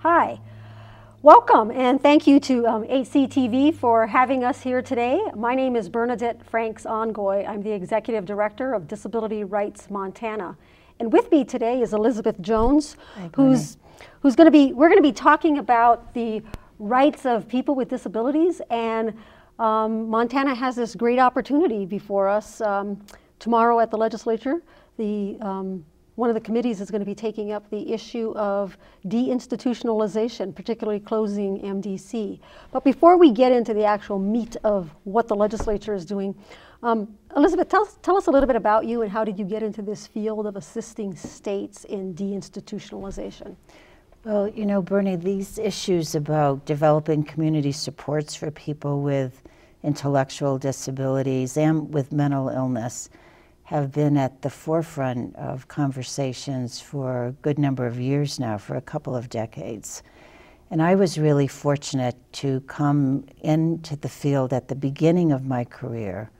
Hi, welcome and thank you to HCTV for having us here today. My name is Bernadette Franks-Ongoy. I'm the Executive Director of Disability Rights Montana. And with me today is Elizabeth Jones, we're going to be talking about the rights of people with disabilities, and Montana has this great opportunity before us. Tomorrow at the legislature, one of the committees is going to be taking up the issue of deinstitutionalization, particularly closing MDC. But before we get into the actual meat of what the legislature is doing, Elizabeth, tell us a little bit about you and how did you get into this field of assisting states in deinstitutionalization? Well, you know, Bernie, these issues about developing community supports for people with intellectual disabilities and with mental illness have been at the forefront of conversations for a good number of years now, for a couple of decades. And I was really fortunate to come into the field at the beginning of my career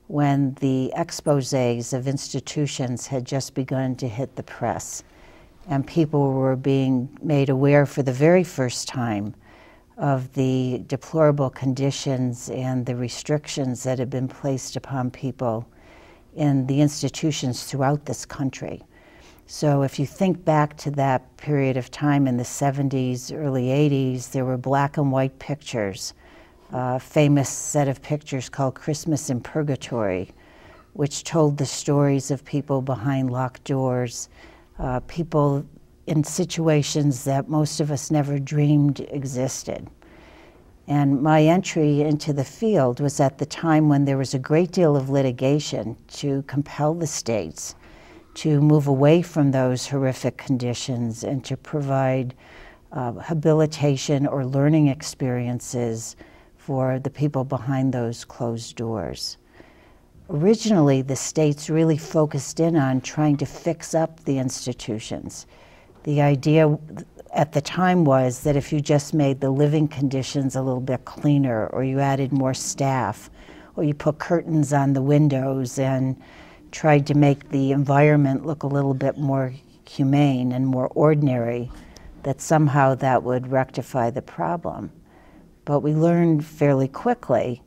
when the exposés of institutions had just begun to hit the press and people were being made aware for the very first time of the deplorable conditions and the restrictions that had been placed upon people in the institutions throughout this country. So if you think back to that period of time in the 70s, early 80s, there were black and white pictures, a famous set of pictures called Christmas in Purgatory, which told the stories of people behind locked doors, people in situations that most of us never dreamed existed. And my entry into the field was at the time when there was a great deal of litigation to compel the states to move away from those horrific conditions and to provide habilitation or learning experiences for the people behind those closed doors. Originally, the states really focused in on trying to fix up the institutions. The idea at the time was that if you just made the living conditions a little bit cleaner, or you added more staff, or you put curtains on the windows and tried to make the environment look a little bit more humane and more ordinary, that somehow that would rectify the problem. But we learned fairly quickly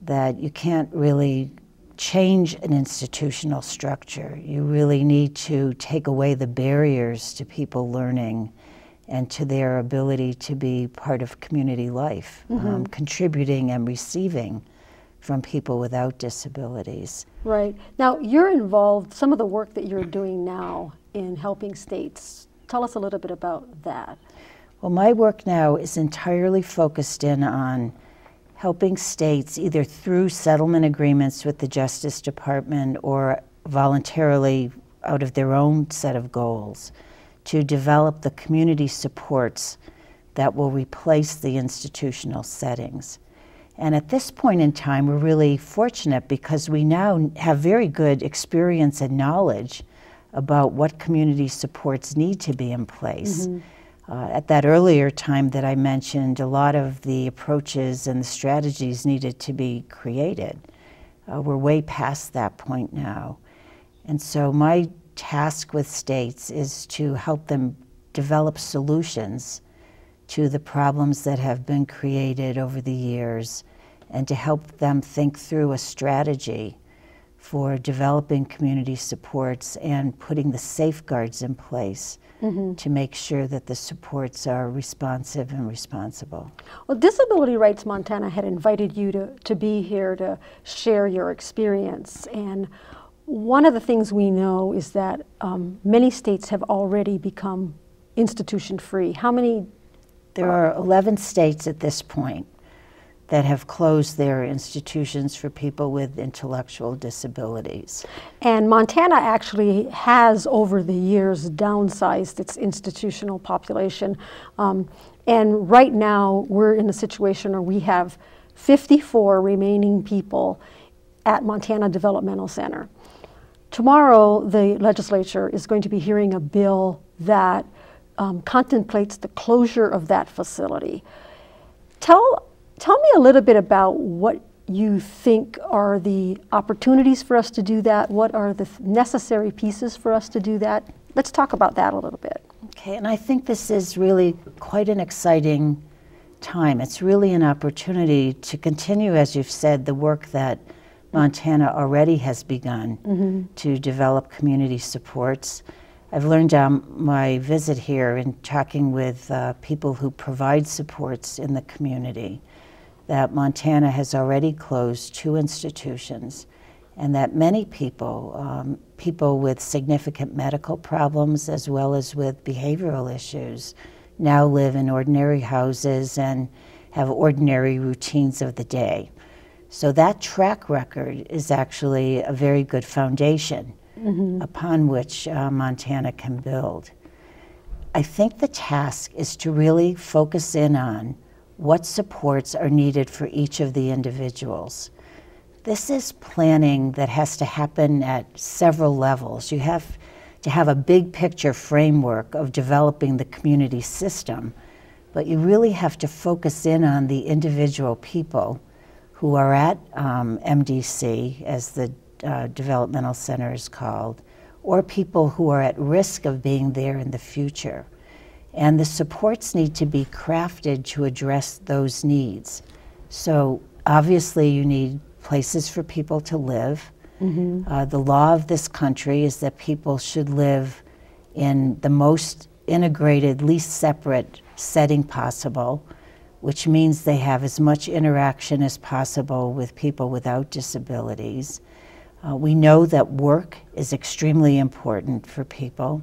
that you can't really change an institutional structure. You really need to take away the barriers to people learning and to their ability to be part of community life, contributing and receiving from people without disabilities. Right. Now, you're involved, some of the work that you're doing now in helping states. Tell us a little bit about that. Well, my work now is entirely focused in on helping states either through settlement agreements with the Justice Department or voluntarily out of their own set of goals to develop the community supports that will replace the institutional settings. And at this point in time, we're really fortunate because we now have very good experience and knowledge about what community supports need to be in place. At that earlier time that I mentioned, a lot of the approaches and the strategies needed to be created. We're way past that point now. And so my task with states is to help them develop solutions to the problems that have been created over the years and to help them think through a strategy for developing community supports and putting the safeguards in place to make sure that the supports are responsive and responsible. Well, Disability Rights Montana had invited you to be here to share your experience, and one of the things we know is that many states have already become institution-free. How many? There are 11 states at this point that have closed their institutions for people with intellectual disabilities. And Montana actually has, over the years, downsized its institutional population. And right now, we're in a situation where we have 54 remaining people at Montana Developmental Center. Tomorrow, the legislature is going to be hearing a bill that contemplates the closure of that facility. Tell me a little bit about what you think are the opportunities for us to do that. What are the necessary pieces for us to do that? Let's talk about that a little bit. Okay, and I think this is really quite an exciting time. It's really an opportunity to continue, as you've said, the work that Montana already has begun to develop community supports. I've learned on my visit here in talking with people who provide supports in the community that Montana has already closed 2 institutions, and that many people, people with significant medical problems as well as with behavioral issues, now live in ordinary houses and have ordinary routines of the day. So that track record is actually a very good foundation upon which Montana can build. I think the task is to really focus in on what supports are needed for each of the individuals. This is planning that has to happen at several levels. You have to have a big picture framework of developing the community system, but you really have to focus in on the individual people who are at MDC, as the developmental center is called, or people who are at risk of being there in the future. And the supports need to be crafted to address those needs. So obviously you need places for people to live. The law of this country is that people should live in the most integrated, least separate setting possible, which means they have as much interaction as possible with people without disabilities. We know that work is extremely important for people.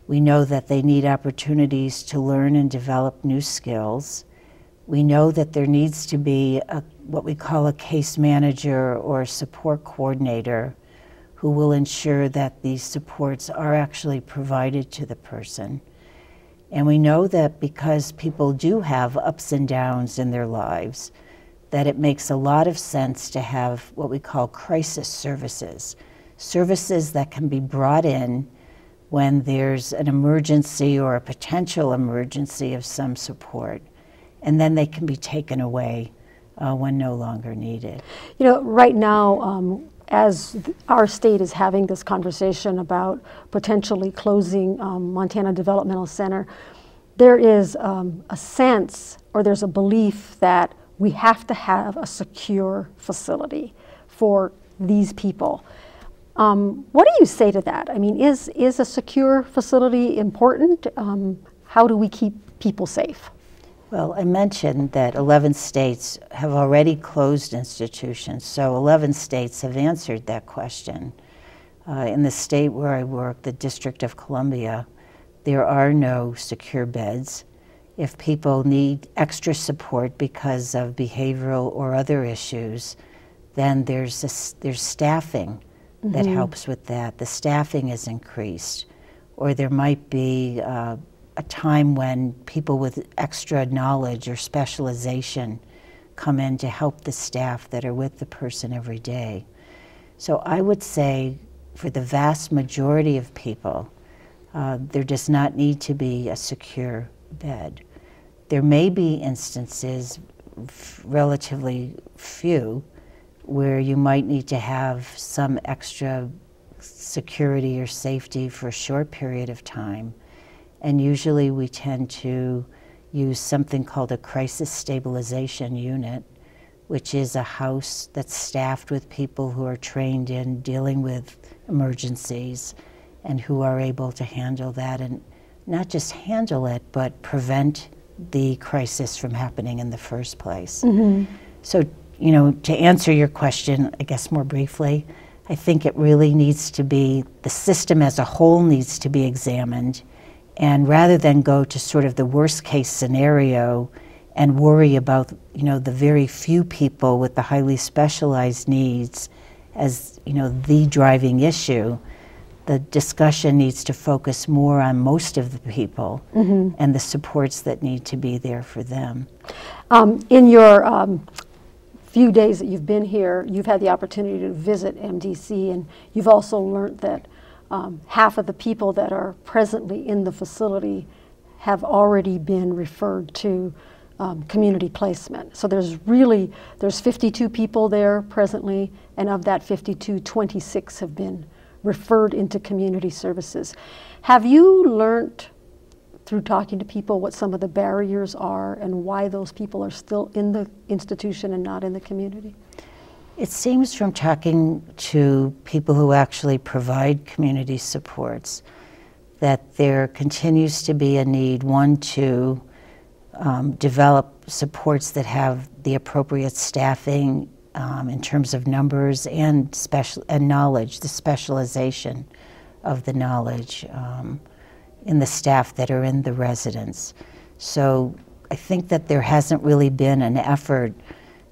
We know that they need opportunities to learn and develop new skills. We know that there needs to be what we call a case manager or a support coordinator who will ensure that these supports are actually provided to the person. And we know that because people do have ups and downs in their lives, that it makes a lot of sense to have what we call crisis services, services that can be brought in when there's an emergency or a potential emergency of some support, and then they can be taken away when no longer needed. You know, right now, as our state is having this conversation about potentially closing Montana Developmental Center, there is a sense, or there's a belief that we have to have a secure facility for these people. What do you say to that? I mean, is a secure facility important? How do we keep people safe? Well, I mentioned that 11 states have already closed institutions, so 11 states have answered that question. In the state where I work, the District of Columbia, there are no secure beds. If people need extra support because of behavioral or other issues, then there's staffing that helps with that. The staffing is increased. Or there might be a time when people with extra knowledge or specialization come in to help the staff that are with the person every day. So I would say for the vast majority of people, there does not need to be a secure bed. There may be instances, relatively few, where you might need to have some extra security or safety for a short period of time. And usually we tend to use something called a crisis stabilization unit, which is a house that's staffed with people who are trained in dealing with emergencies and who are able to handle that, and not just handle it, but prevent the crisis from happening in the first place. So, you know, to answer your question, I guess more briefly, I think it really needs to be, the system as a whole needs to be examined, and rather than go to sort of the worst case scenario and worry about, you know, the very few people with the highly specialized needs as, you know, the driving issue, the discussion needs to focus more on most of the people and the supports that need to be there for them. In your few days that you've been here, you've had the opportunity to visit MDC, and you've also learned that half of the people that are presently in the facility have already been referred to community placement. So there's 52 people there presently, and of that 52, 26 have been referred into community services. Have you learned through talking to people what some of the barriers are and why those people are still in the institution and not in the community? It seems from talking to people who actually provide community supports that there continues to be a need, one, to develop supports that have the appropriate staffing in terms of numbers and knowledge, the specialization of the knowledge in the staff that are in the residence. So I think that there hasn't really been an effort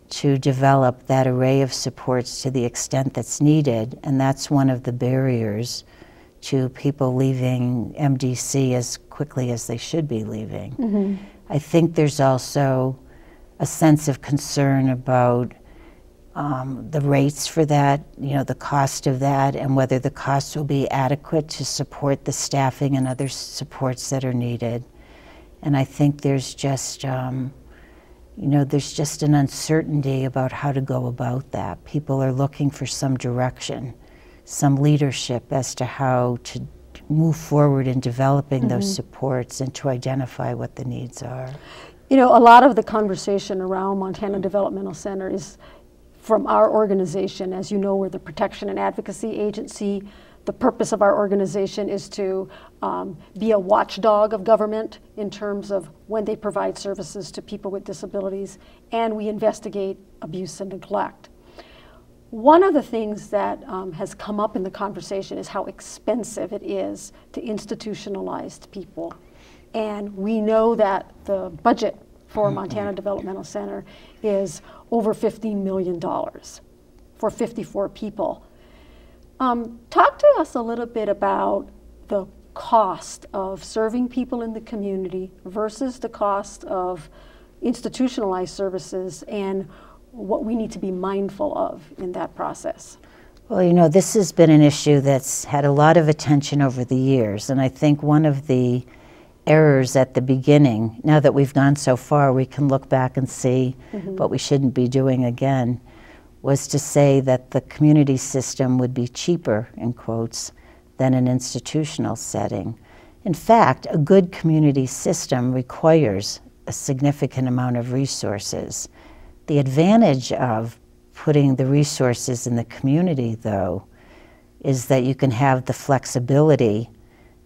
to develop that array of supports to the extent that's needed, and that's one of the barriers to people leaving MDC as quickly as they should be leaving. Mm-hmm. I think there's also a sense of concern about the rates for that, the cost of that, and whether the cost will be adequate to support the staffing and other supports that are needed. And I think there's just, there's just an uncertainty about how to go about that. People are looking for some direction, some leadership as to how to move forward in developing those supports and to identify what the needs are. A lot of the conversation around Montana Developmental Center is from our organization. As you know, we're the Protection and Advocacy Agency. The purpose of our organization is to be a watchdog of government in terms of when they provide services to people with disabilities, and we investigate abuse and neglect. One of the things that has come up in the conversation is how expensive it is to institutionalize people. And we know that the budget for Montana Developmental Center is over $15 million for 54 people. Talk to us a little bit about the cost of serving people in the community versus the cost of institutionalized services and what we need to be mindful of in that process. Well, this has been an issue that's had a lot of attention over the years, and I think one of the errors at the beginning, now that we've gone so far, we can look back and see what we shouldn't be doing again, was to say that the community system would be cheaper, in quotes, than an institutional setting. In fact, a good community system requires a significant amount of resources. The advantage of putting the resources in the community, though, is that you can have the flexibility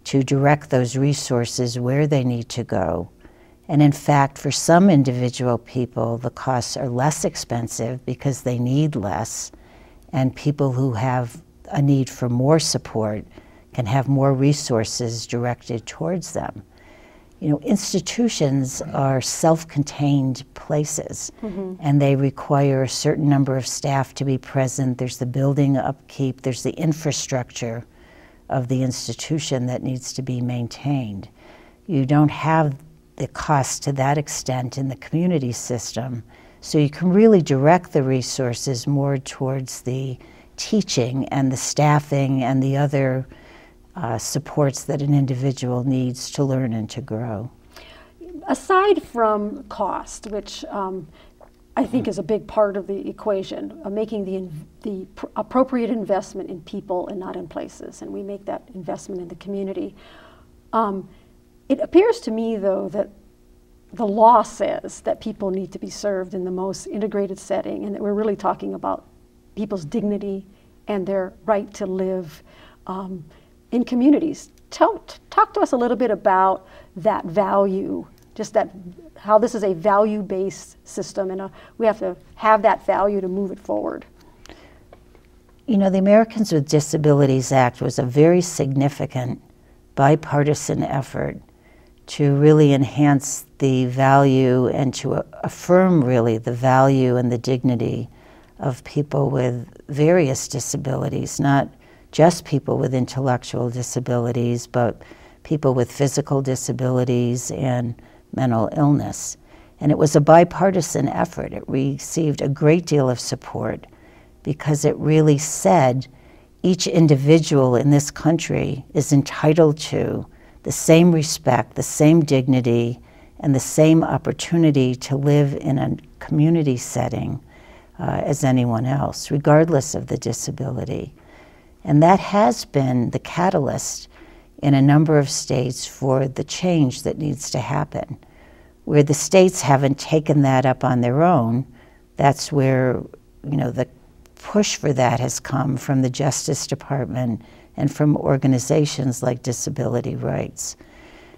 to direct those resources where they need to go. And in fact, for some individual people, the costs are less expensive because they need less, and people who have a need for more support can have more resources directed towards them. Institutions are self-contained places, and they require a certain number of staff to be present. There's the building upkeep, there's the infrastructure of the institution that needs to be maintained. You don't have the cost to that extent in the community system, so you can really direct the resources more towards the teaching and the staffing and the other supports that an individual needs to learn and to grow. Aside from cost, which I think is a big part of the equation, making the appropriate investment in people and not in places, and we make that investment in the community. It appears to me, though, that the law says that people need to be served in the most integrated setting, and that we're really talking about people's dignity and their right to live in communities. Talk to us a little bit about that value, just that how this is a value-based system, and we have to have that value to move it forward. The Americans with Disabilities Act was a very significant bipartisan effort to really enhance the value and to affirm really the value and the dignity of people with various disabilities, not just people with intellectual disabilities, but people with physical disabilities and mental illness. And it was a bipartisan effort. It received a great deal of support because it really said each individual in this country is entitled to the same respect, the same dignity, and the same opportunity to live in a community setting as anyone else, regardless of the disability. And that has been the catalyst in a number of states for the change that needs to happen. Where the states haven't taken that up on their own, that's where, you know, the push for that has come from the Justice Department and from organizations like Disability Rights.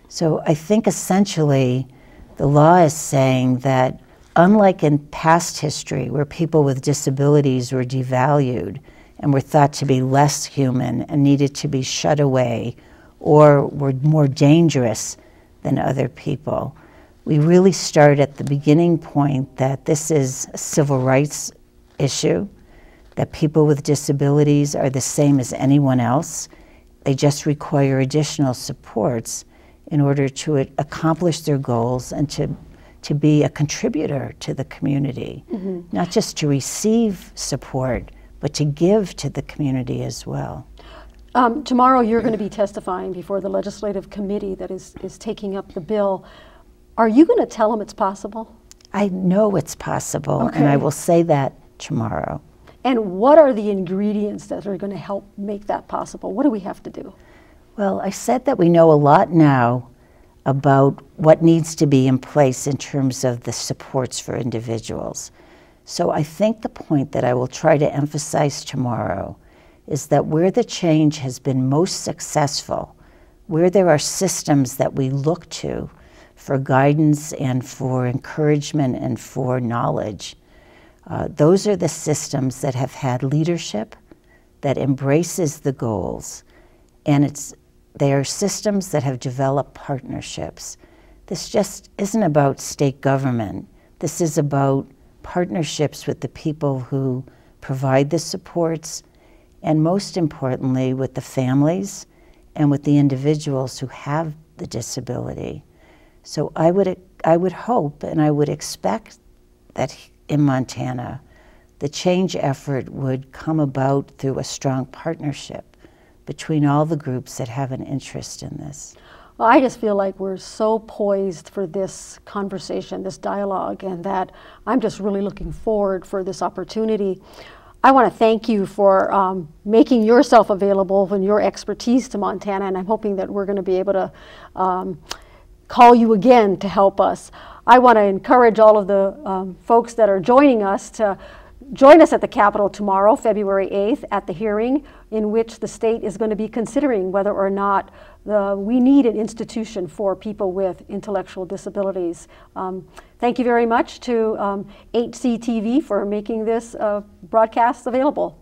So I think essentially the law is saying that unlike in past history where people with disabilities were devalued and were thought to be less human and needed to be shut away or were more dangerous than other people, we really start at the beginning point that this is a civil rights issue, that people with disabilities are the same as anyone else. They just require additional supports in order to accomplish their goals and to be a contributor to the community, not just to receive support, but to give to the community as well. Tomorrow you're going to be testifying before the legislative committee that is taking up the bill. Are you going to tell them it's possible? I know it's possible, and I will say that tomorrow. And what are the ingredients that are going to help make that possible? What do we have to do? Well, I said that we know a lot now about what needs to be in place in terms of the supports for individuals. So I think the point that I will try to emphasize tomorrow is that where the change has been most successful, where there are systems that we look to for guidance and for encouragement and for knowledge, those are the systems that have had leadership that embraces the goals, and they are systems that have developed partnerships. This just isn't about state government. This is about partnerships with the people who provide the supports, and most importantly, with the families and with the individuals who have the disability. So I would hope and I would expect that in Montana, the change effort would come about through a strong partnership between all the groups that have an interest in this. Well, I just feel like we're so poised for this conversation, this dialogue, and that I'm just really looking forward for this opportunity. I want to thank you for making yourself available and your expertise to Montana, and I'm hoping that we're going to be able to call you again to help us. I want to encourage all of the folks that are joining us to join us at the Capitol tomorrow, February 8th, at the hearing in which the state is going to be considering whether or not we need an institution for people with intellectual disabilities. Thank you very much to HCTV for making this broadcast available.